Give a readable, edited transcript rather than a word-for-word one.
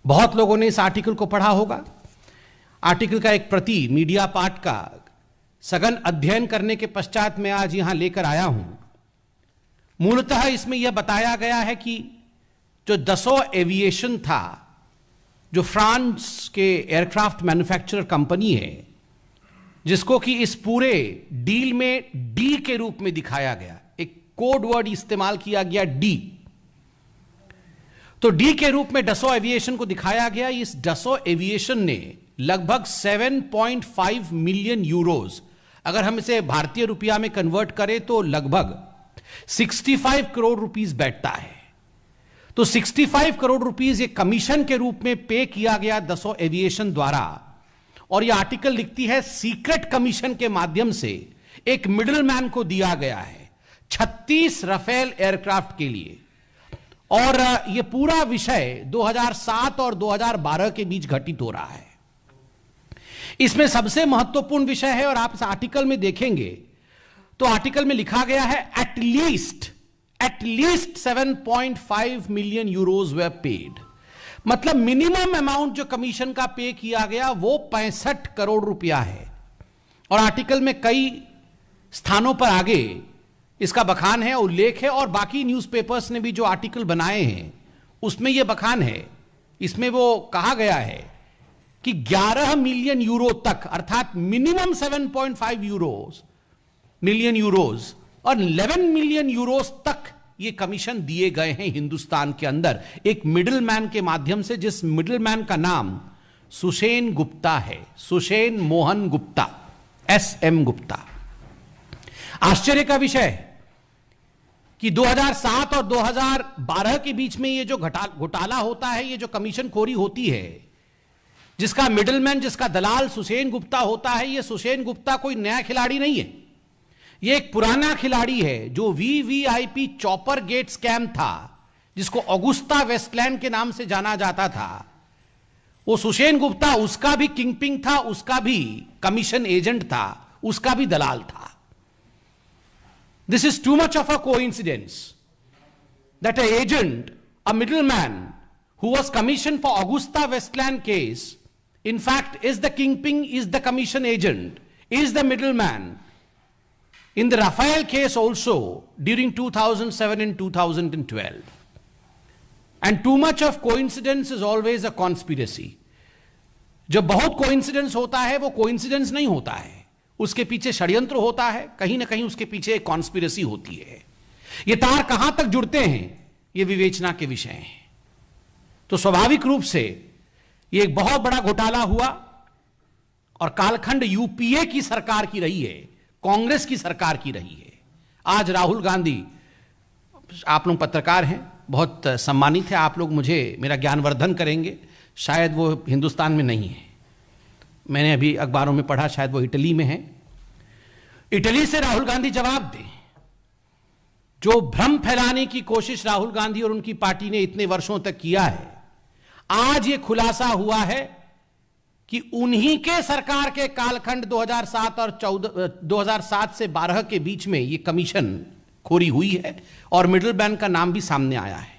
बहुत लोगों ने इस आर्टिकल को पढ़ा होगा। आर्टिकल का एक प्रति मीडिया पार्ट का सघन अध्ययन करने के पश्चात मैं आज यहां लेकर आया हूं। मूलतः इसमें यह बताया गया है कि जो दसों एविएशन था, जो फ्रांस के एयरक्राफ्ट मैन्युफैक्चरर कंपनी है, जिसको कि इस पूरे डील में डी के रूप में दिखाया गया, एक कोड वर्ड इस्तेमाल किया गया डी। तो डी के रूप में डसो एविएशन को दिखाया गया। इस डसो एविएशन ने लगभग 7.5 मिलियन यूरोज, अगर हम इसे भारतीय रुपया में कन्वर्ट करें तो लगभग 65 करोड़ रुपीस बैठता है। तो 65 करोड़ रुपीस ये कमीशन के रूप में पे किया गया दसो एविएशन द्वारा। और यह आर्टिकल लिखती है सीक्रेट कमीशन के माध्यम से एक मिडिलमैन को दिया गया है 36 राफेल एयरक्राफ्ट के लिए। और यह पूरा विषय 2007 और 2012 के बीच घटित हो रहा है। इसमें सबसे महत्वपूर्ण विषय है, और आप इस आर्टिकल में देखेंगे तो आर्टिकल में लिखा गया है एटलीस्ट 7.5 मिलियन यूरोज वे पेड। मतलब मिनिमम अमाउंट जो कमीशन का पे किया गया वो 65 करोड़ रुपया है। और आर्टिकल में कई स्थानों पर आगे इसका बखान है, उल्लेख है, और बाकी न्यूज़पेपर्स ने भी जो आर्टिकल बनाए हैं उसमें यह बखान है। इसमें वो कहा गया है कि 11 मिलियन यूरो तक, अर्थात मिनिमम 7.5 मिलियन यूरोज और 11 मिलियन यूरोज तक ये कमीशन दिए गए हैं हिंदुस्तान के अंदर एक मिडिलमैन के माध्यम से, जिस मिडिलमैन का नाम सुषेण गुप्ता है, सुषेण मोहन गुप्ता, SM गुप्ता। आश्चर्य का विषय है कि 2007 और 2012 के बीच में ये जो घोटाला होता है, ये जो कमीशन खोरी होती है, जिसका मिडिलमैन, जिसका दलाल सुषेण गुप्ता होता है, ये सुषेण गुप्ता कोई नया खिलाड़ी नहीं है। ये एक पुराना खिलाड़ी है जो VVIP चॉपर गेट स्कैम था, जिसको ऑगुस्ता वेस्टलैंड के नाम से जाना जाता था। वो सुषेण गुप्ता उसका भी किंगपिन था, उसका भी कमीशन एजेंट था, उसका भी दलाल था। This is too much of a coincidence that a agent, a middleman who was commissioned for Augusta Westland case, in fact is the kingpin, is the commission agent, is the middleman in the Rafael case also during 2007 and 2012. And too much of coincidence is always a conspiracy. जब बहुत coincidence होता है वो coincidence नहीं होता है, उसके पीछे षड्यंत्र होता है, कहीं ना कहीं उसके पीछे एक कॉन्स्पिरेसी होती है। ये तार कहां तक जुड़ते हैं ये विवेचना के विषय हैं। तो स्वाभाविक रूप से ये एक बहुत बड़ा घोटाला हुआ और कालखंड यूपीए की सरकार की रही है, कांग्रेस की सरकार की रही है। आज राहुल गांधी, आप लोग पत्रकार हैं, बहुत सम्मानित है, आप लोग मुझे मेरा ज्ञानवर्धन करेंगे। शायद वो हिंदुस्तान में नहीं है, मैंने अभी अखबारों में पढ़ा शायद वो इटली में है। इटली से राहुल गांधी जवाब दें। जो भ्रम फैलाने की कोशिश राहुल गांधी और उनकी पार्टी ने इतने वर्षों तक किया है, आज ये खुलासा हुआ है कि उन्हीं के सरकार के कालखंड 2007 से 12 के बीच में ये कमीशन खोरी हुई है और मिडिलमैन का नाम भी सामने आया है।